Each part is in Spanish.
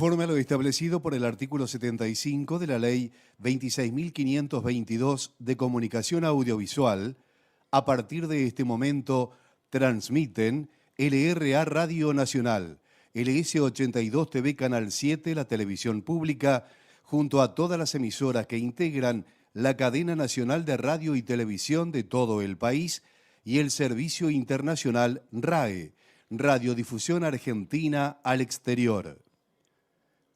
Conforme a lo establecido por el artículo 75 de la Ley 26.522 de Comunicación Audiovisual, a partir de este momento transmiten LRA Radio Nacional, LS82 TV Canal 7, la televisión pública, junto a todas las emisoras que integran la cadena nacional de radio y televisión de todo el país y el servicio internacional RAE, Radiodifusión Argentina al Exterior.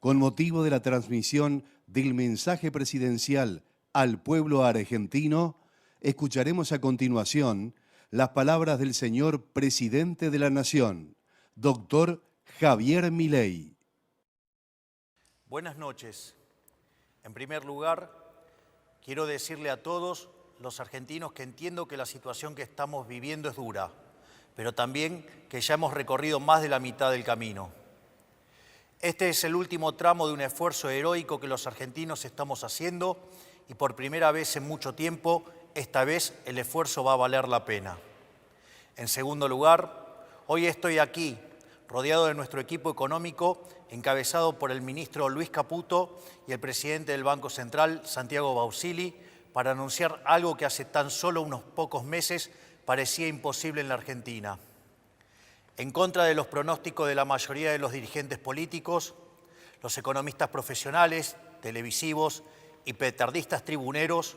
Con motivo de la transmisión del mensaje presidencial al pueblo argentino, escucharemos a continuación las palabras del señor Presidente de la Nación, doctor Javier Milei. Buenas noches. En primer lugar, quiero decirle a todos los argentinos que entiendo que la situación que estamos viviendo es dura, pero también que ya hemos recorrido más de la mitad del camino. Este es el último tramo de un esfuerzo heroico que los argentinos estamos haciendo y por primera vez en mucho tiempo, esta vez el esfuerzo va a valer la pena. En segundo lugar, hoy estoy aquí, rodeado de nuestro equipo económico, encabezado por el ministro Luis Caputo y el presidente del Banco Central, Santiago Bausili, para anunciar algo que hace tan solo unos pocos meses parecía imposible en la Argentina. En contra de los pronósticos de la mayoría de los dirigentes políticos, los economistas profesionales, televisivos y petardistas tribuneros,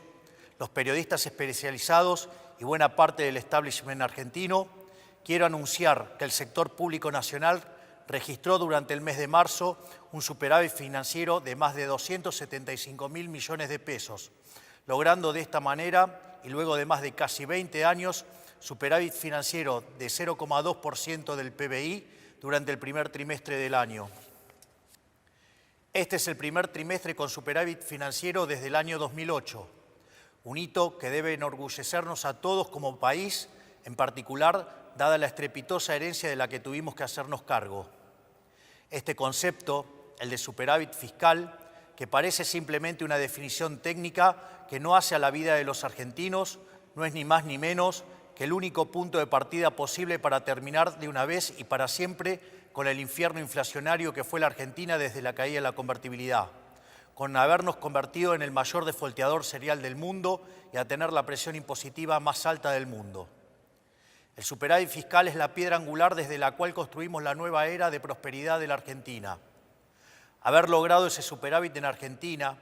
los periodistas especializados y buena parte del establishment argentino, quiero anunciar que el sector público nacional registró durante el mes de marzo un superávit financiero de más de 275.000 millones de pesos, logrando de esta manera, y luego de más de casi 20 años, superávit financiero de 0,2% del PBI durante el primer trimestre del año. Este es el primer trimestre con superávit financiero desde el año 2008, un hito que debe enorgullecernos a todos como país, en particular, dada la estrepitosa herencia de la que tuvimos que hacernos cargo. Este concepto, el de superávit fiscal, que parece simplemente una definición técnica que no hace a la vida de los argentinos, no es ni más ni menos que el único punto de partida posible para terminar de una vez y para siempre con el infierno inflacionario que fue la Argentina desde la caída de la convertibilidad, con habernos convertido en el mayor defolteador serial del mundo y a tener la presión impositiva más alta del mundo. El superávit fiscal es la piedra angular desde la cual construimos la nueva era de prosperidad de la Argentina. Haber logrado ese superávit en Argentina,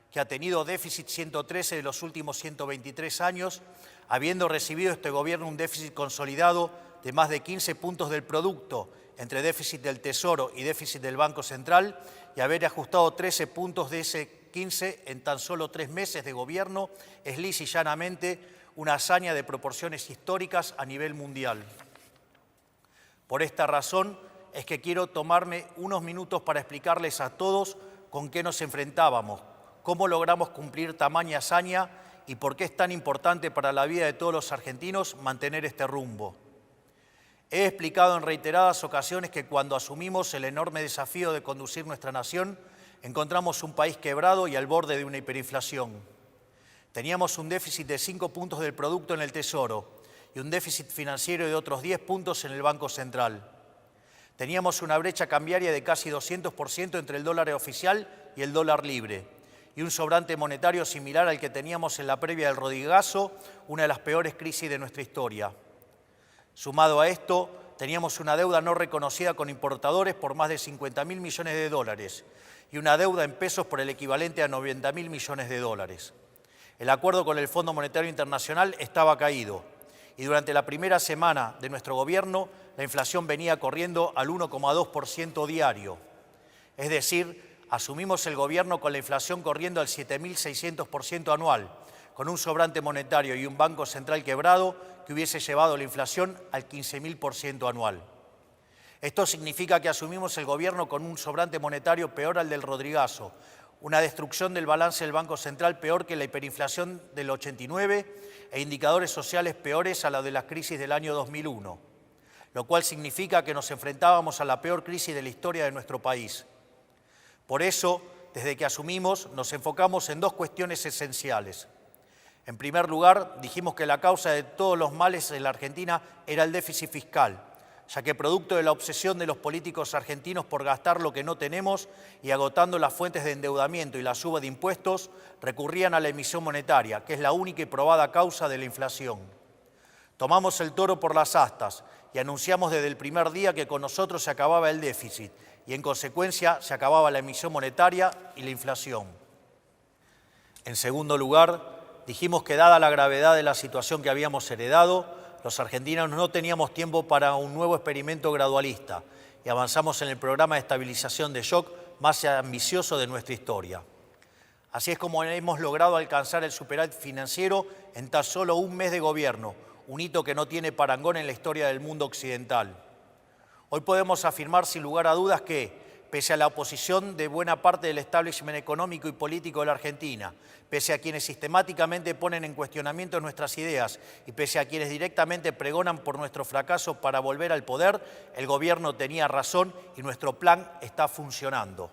que ha tenido déficit 113 de los últimos 123 años, habiendo recibido este gobierno un déficit consolidado de más de 15 puntos del producto, entre déficit del Tesoro y déficit del Banco Central, y haber ajustado 13 puntos de ese 15 en tan solo 3 meses de gobierno, es lisa y llanamente una hazaña de proporciones históricas a nivel mundial. Por esta razón es que quiero tomarme unos minutos para explicarles a todos con qué nos enfrentábamos, cómo logramos cumplir tamaña hazaña y por qué es tan importante para la vida de todos los argentinos mantener este rumbo. He explicado en reiteradas ocasiones que cuando asumimos el enorme desafío de conducir nuestra nación, encontramos un país quebrado y al borde de una hiperinflación. Teníamos un déficit de 5 puntos del producto en el Tesoro y un déficit financiero de otros 10 puntos en el Banco Central. Teníamos una brecha cambiaria de casi 200% entre el dólar oficial y el dólar libre, y un sobrante monetario similar al que teníamos en la previa del Rodrigazo, una de las peores crisis de nuestra historia. Sumado a esto, teníamos una deuda no reconocida con importadores por más de 50.000 millones de dólares y una deuda en pesos por el equivalente a 90.000 millones de dólares. El acuerdo con el Fondo Monetario Internacional estaba caído y durante la primera semana de nuestro gobierno la inflación venía corriendo al 1,2% diario. Es decir, asumimos el gobierno con la inflación corriendo al 7.600% anual, con un sobrante monetario y un Banco Central quebrado que hubiese llevado la inflación al 15.000% anual. Esto significa que asumimos el gobierno con un sobrante monetario peor al del Rodrigazo, una destrucción del balance del Banco Central peor que la hiperinflación del 89 e indicadores sociales peores a la de la crisis del año 2001, lo cual significa que nos enfrentábamos a la peor crisis de la historia de nuestro país. Por eso, desde que asumimos, nos enfocamos en dos cuestiones esenciales. En primer lugar, dijimos que la causa de todos los males en la Argentina era el déficit fiscal, ya que producto de la obsesión de los políticos argentinos por gastar lo que no tenemos y agotando las fuentes de endeudamiento y la suba de impuestos, recurrían a la emisión monetaria, que es la única y probada causa de la inflación. Tomamos el toro por las astas y anunciamos desde el primer día que con nosotros se acababa el déficit y en consecuencia se acababa la emisión monetaria y la inflación. En segundo lugar, dijimos que dada la gravedad de la situación que habíamos heredado, los argentinos no teníamos tiempo para un nuevo experimento gradualista y avanzamos en el programa de estabilización de shock más ambicioso de nuestra historia. Así es como hemos logrado alcanzar el superávit financiero en tan solo un mes de gobierno, un hito que no tiene parangón en la historia del mundo occidental. Hoy podemos afirmar sin lugar a dudas que, pese a la oposición de buena parte del establishment económico y político de la Argentina, pese a quienes sistemáticamente ponen en cuestionamiento nuestras ideas y pese a quienes directamente pregonan por nuestro fracaso para volver al poder, el gobierno tenía razón y nuestro plan está funcionando.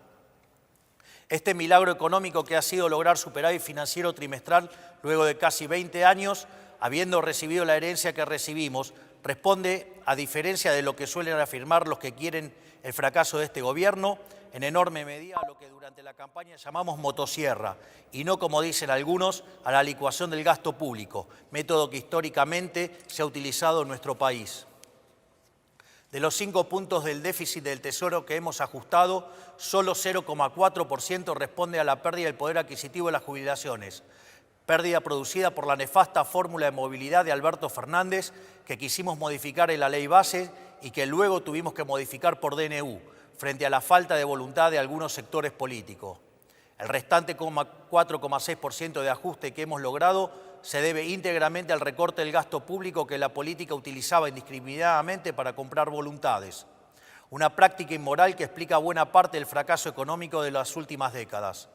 Este milagro económico que ha sido lograr superávit financiero trimestral luego de casi 20 años, habiendo recibido la herencia que recibimos, responde, a diferencia de lo que suelen afirmar los que quieren el fracaso de este gobierno, en enorme medida a lo que durante la campaña llamamos motosierra, y no, como dicen algunos, a la licuación del gasto público, método que históricamente se ha utilizado en nuestro país. De los 5 puntos del déficit del Tesoro que hemos ajustado, solo 0,4% responde a la pérdida del poder adquisitivo de las jubilaciones, pérdida producida por la nefasta fórmula de movilidad de Alberto Fernández que quisimos modificar en la ley base y que luego tuvimos que modificar por DNU, frente a la falta de voluntad de algunos sectores políticos. El restante 4,6% de ajuste que hemos logrado se debe íntegramente al recorte del gasto público que la política utilizaba indiscriminadamente para comprar voluntades. Una práctica inmoral que explica buena parte del fracaso económico de las últimas décadas.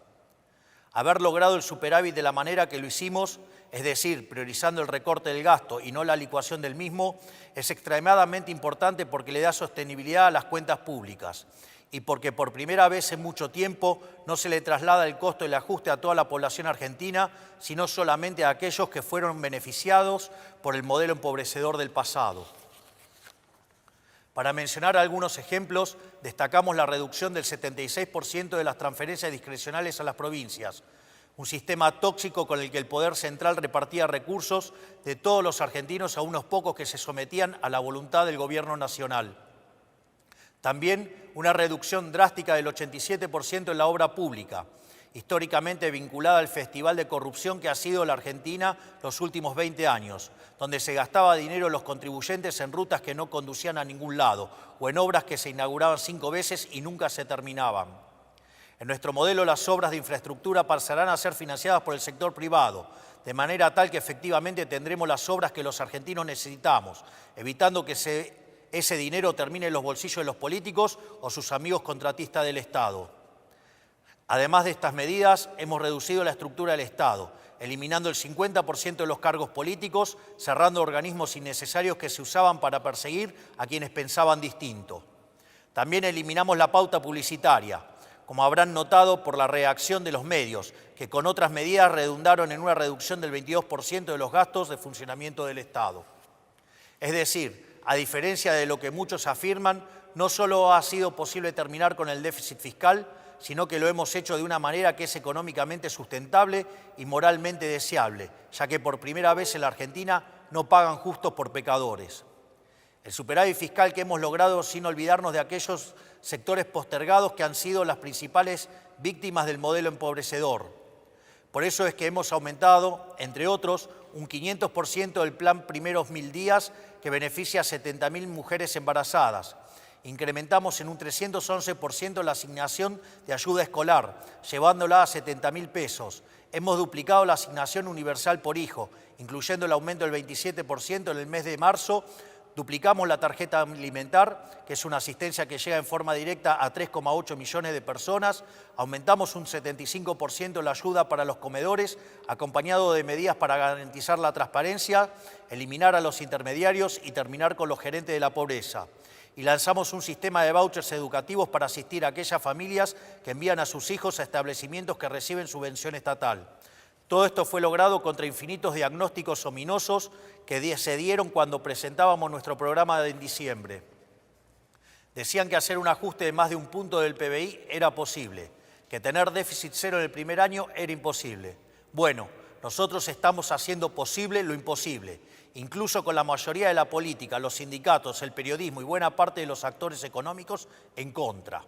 Haber logrado el superávit de la manera que lo hicimos, es decir, priorizando el recorte del gasto y no la licuación del mismo, es extremadamente importante porque le da sostenibilidad a las cuentas públicas y porque por primera vez en mucho tiempo no se le traslada el costo del ajuste a toda la población argentina, sino solamente a aquellos que fueron beneficiados por el modelo empobrecedor del pasado. Para mencionar algunos ejemplos, destacamos la reducción del 76% de las transferencias discrecionales a las provincias, un sistema tóxico con el que el Poder Central repartía recursos de todos los argentinos a unos pocos que se sometían a la voluntad del Gobierno Nacional. También una reducción drástica del 87% en la obra pública, históricamente vinculada al festival de corrupción que ha sido la Argentina los últimos 20 años, donde se gastaba dinero los contribuyentes en rutas que no conducían a ningún lado o en obras que se inauguraban 5 veces y nunca se terminaban. En nuestro modelo, las obras de infraestructura pasarán a ser financiadas por el sector privado, de manera tal que efectivamente tendremos las obras que los argentinos necesitamos, evitando que ese dinero termine en los bolsillos de los políticos o sus amigos contratistas del Estado. Además de estas medidas, hemos reducido la estructura del Estado, eliminando el 50% de los cargos políticos, cerrando organismos innecesarios que se usaban para perseguir a quienes pensaban distinto. También eliminamos la pauta publicitaria, como habrán notado por la reacción de los medios, que con otras medidas redundaron en una reducción del 22% de los gastos de funcionamiento del Estado. Es decir, a diferencia de lo que muchos afirman, no solo ha sido posible terminar con el déficit fiscal, sino que lo hemos hecho de una manera que es económicamente sustentable y moralmente deseable, ya que por primera vez en la Argentina no pagan justos por pecadores. El superávit fiscal que hemos logrado sin olvidarnos de aquellos sectores postergados que han sido las principales víctimas del modelo empobrecedor. Por eso es que hemos aumentado, entre otros, un 500% del plan Primeros 1000 días que beneficia a 70.000 mujeres embarazadas. Incrementamos en un 311% la asignación de ayuda escolar, llevándola a 70.000 pesos. Hemos duplicado la asignación universal por hijo, incluyendo el aumento del 27% en el mes de marzo. Duplicamos la tarjeta alimentar, que es una asistencia que llega en forma directa a 3,8 millones de personas. Aumentamos un 75% la ayuda para los comedores, acompañado de medidas para garantizar la transparencia, eliminar a los intermediarios y terminar con los gerentes de la pobreza. Y lanzamos un sistema de vouchers educativos para asistir a aquellas familias que envían a sus hijos a establecimientos que reciben subvención estatal. Todo esto fue logrado contra infinitos diagnósticos ominosos que se dieron cuando presentábamos nuestro programa en diciembre. Decían que hacer un ajuste de más de 1 punto del PBI era posible, que tener déficit cero en el primer año era imposible. Bueno, nosotros estamos haciendo posible lo imposible, incluso con la mayoría de la política, los sindicatos, el periodismo y buena parte de los actores económicos en contra.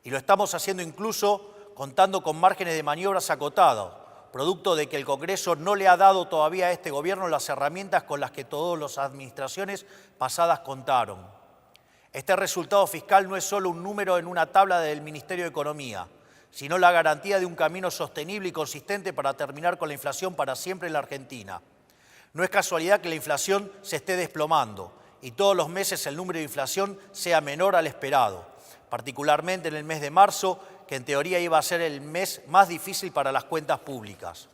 Y lo estamos haciendo incluso contando con márgenes de maniobras acotados, producto de que el Congreso no le ha dado todavía a este gobierno las herramientas con las que todas las administraciones pasadas contaron. Este resultado fiscal no es solo un número en una tabla del Ministerio de Economía, sino la garantía de un camino sostenible y consistente para terminar con la inflación para siempre en la Argentina. No es casualidad que la inflación se esté desplomando y todos los meses el número de inflación sea menor al esperado, particularmente en el mes de marzo, que en teoría iba a ser el mes más difícil para las cuentas públicas.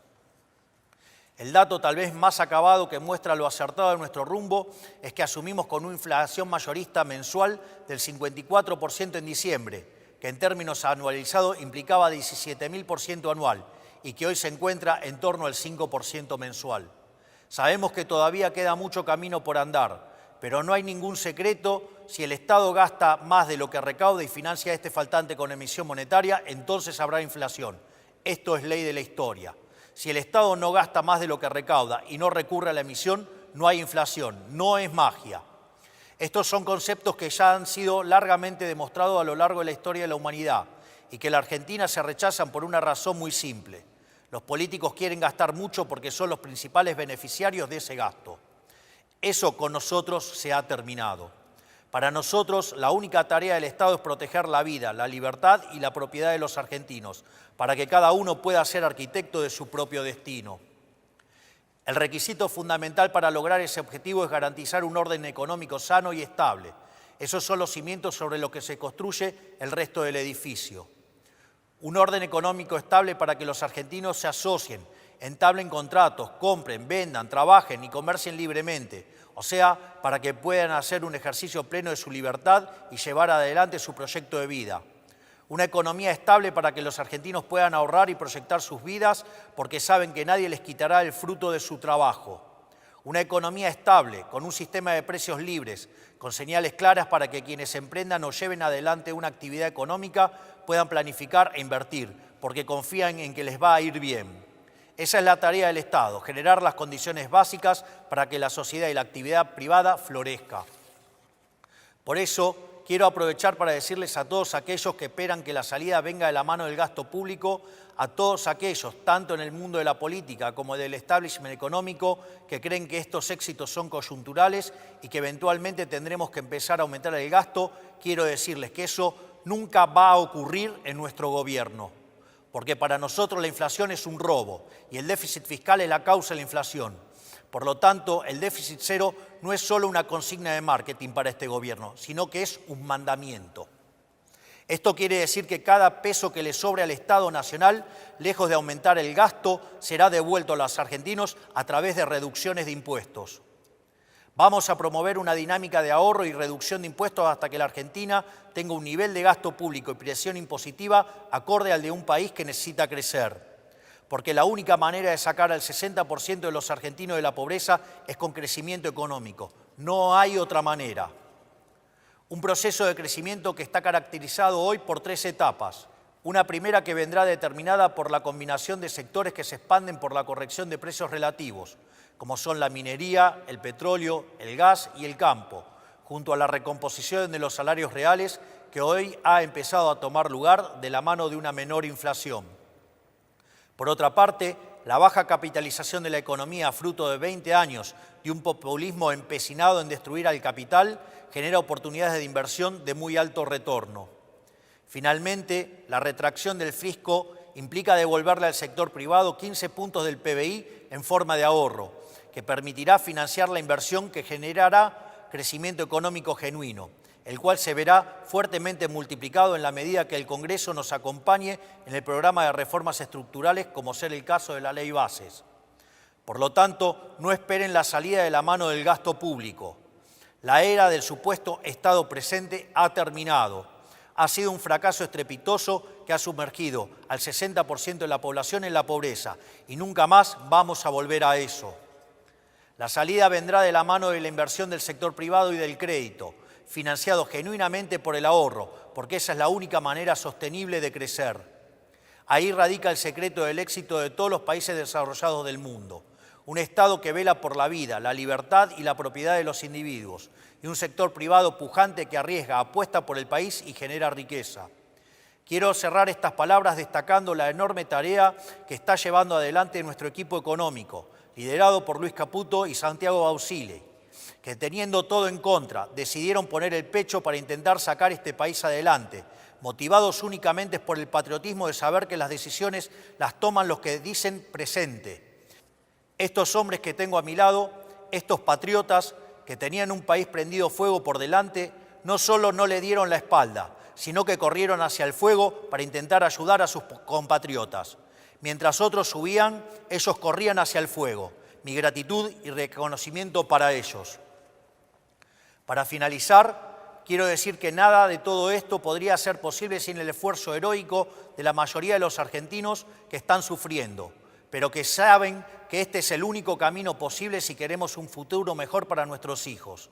El dato tal vez más acabado que muestra lo acertado de nuestro rumbo es que asumimos con una inflación mayorista mensual del 54% en diciembre, que en términos anualizados implicaba 17.000% anual y que hoy se encuentra en torno al 5% mensual. Sabemos que todavía queda mucho camino por andar, pero no hay ningún secreto: si el Estado gasta más de lo que recauda y financia este faltante con emisión monetaria, entonces habrá inflación. Esto es ley de la historia. Si el Estado no gasta más de lo que recauda y no recurre a la emisión, no hay inflación, no es magia. Estos son conceptos que ya han sido largamente demostrados a lo largo de la historia de la humanidad y que en la Argentina se rechazan por una razón muy simple. Los políticos quieren gastar mucho porque son los principales beneficiarios de ese gasto. Eso con nosotros se ha terminado. Para nosotros, la única tarea del Estado es proteger la vida, la libertad y la propiedad de los argentinos, para que cada uno pueda ser arquitecto de su propio destino. El requisito fundamental para lograr ese objetivo es garantizar un orden económico sano y estable. Esos son los cimientos sobre los que se construye el resto del edificio. Un orden económico estable para que los argentinos se asocien, entablen contratos, compren, vendan, trabajen y comercien libremente, o sea, para que puedan hacer un ejercicio pleno de su libertad y llevar adelante su proyecto de vida. Una economía estable para que los argentinos puedan ahorrar y proyectar sus vidas porque saben que nadie les quitará el fruto de su trabajo. Una economía estable, con un sistema de precios libres, con señales claras para que quienes emprendan o lleven adelante una actividad económica puedan planificar e invertir, porque confían en que les va a ir bien. Esa es la tarea del Estado: generar las condiciones básicas para que la sociedad y la actividad privada florezca. Por eso, quiero aprovechar para decirles a todos aquellos que esperan que la salida venga de la mano del gasto público, a todos aquellos, tanto en el mundo de la política como del establishment económico, que creen que estos éxitos son coyunturales y que eventualmente tendremos que empezar a aumentar el gasto, quiero decirles que eso nunca va a ocurrir en nuestro gobierno. Porque para nosotros la inflación es un robo y el déficit fiscal es la causa de la inflación. Por lo tanto, el déficit cero no es solo una consigna de marketing para este gobierno, sino que es un mandamiento. Esto quiere decir que cada peso que le sobre al Estado Nacional, lejos de aumentar el gasto, será devuelto a los argentinos a través de reducciones de impuestos. Vamos a promover una dinámica de ahorro y reducción de impuestos hasta que la Argentina tenga un nivel de gasto público y presión impositiva acorde al de un país que necesita crecer. Porque la única manera de sacar al 60% de los argentinos de la pobreza es con crecimiento económico. No hay otra manera. Un proceso de crecimiento que está caracterizado hoy por 3 etapas. Una primera que vendrá determinada por la combinación de sectores que se expanden por la corrección de precios relativos, como son la minería, el petróleo, el gas y el campo, junto a la recomposición de los salarios reales que hoy ha empezado a tomar lugar de la mano de una menor inflación. Por otra parte, la baja capitalización de la economía, fruto de 20 años de un populismo empecinado en destruir al capital, genera oportunidades de inversión de muy alto retorno. Finalmente, la retracción del fisco implica devolverle al sector privado 15 puntos del PBI en forma de ahorro, que permitirá financiar la inversión que generará crecimiento económico genuino, el cual se verá fuertemente multiplicado en la medida que el Congreso nos acompañe en el programa de reformas estructurales, como ser el caso de la Ley Bases. Por lo tanto, no esperen la salida de la mano del gasto público. La era del supuesto Estado presente ha terminado. Ha sido un fracaso estrepitoso que ha sumergido al 60% de la población en la pobreza y nunca más vamos a volver a eso. La salida vendrá de la mano de la inversión del sector privado y del crédito, financiado genuinamente por el ahorro, porque esa es la única manera sostenible de crecer. Ahí radica el secreto del éxito de todos los países desarrollados del mundo. Un Estado que vela por la vida, la libertad y la propiedad de los individuos, y un sector privado pujante que arriesga, apuesta por el país y genera riqueza. Quiero cerrar estas palabras destacando la enorme tarea que está llevando adelante nuestro equipo económico, liderado por Luis Caputo y Santiago Bausile, que teniendo todo en contra, decidieron poner el pecho para intentar sacar este país adelante, motivados únicamente por el patriotismo de saber que las decisiones las toman los que dicen presente. Estos hombres que tengo a mi lado, estos patriotas que tenían un país prendido fuego por delante, no solo no le dieron la espalda, sino que corrieron hacia el fuego para intentar ayudar a sus compatriotas. Mientras otros subían, ellos corrían hacia el fuego. Mi gratitud y reconocimiento para ellos. Para finalizar, quiero decir que nada de todo esto podría ser posible sin el esfuerzo heroico de la mayoría de los argentinos que están sufriendo, pero que saben que este es el único camino posible si queremos un futuro mejor para nuestros hijos.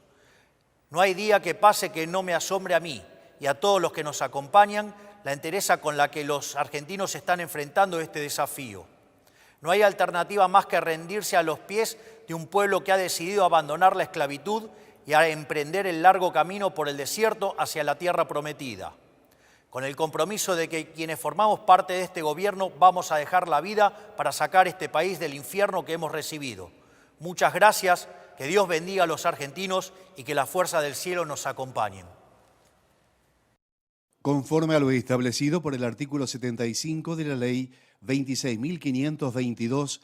No hay día que pase que no me asombre a mí y a todos los que nos acompañan la entereza con la que los argentinos están enfrentando este desafío. No hay alternativa más que rendirse a los pies de un pueblo que ha decidido abandonar la esclavitud y a emprender el largo camino por el desierto hacia la tierra prometida. Con el compromiso de que quienes formamos parte de este gobierno vamos a dejar la vida para sacar este país del infierno que hemos recibido. Muchas gracias, que Dios bendiga a los argentinos y que la fuerza del cielo nos acompañe. Conforme a lo establecido por el artículo 75 de la Ley 26.522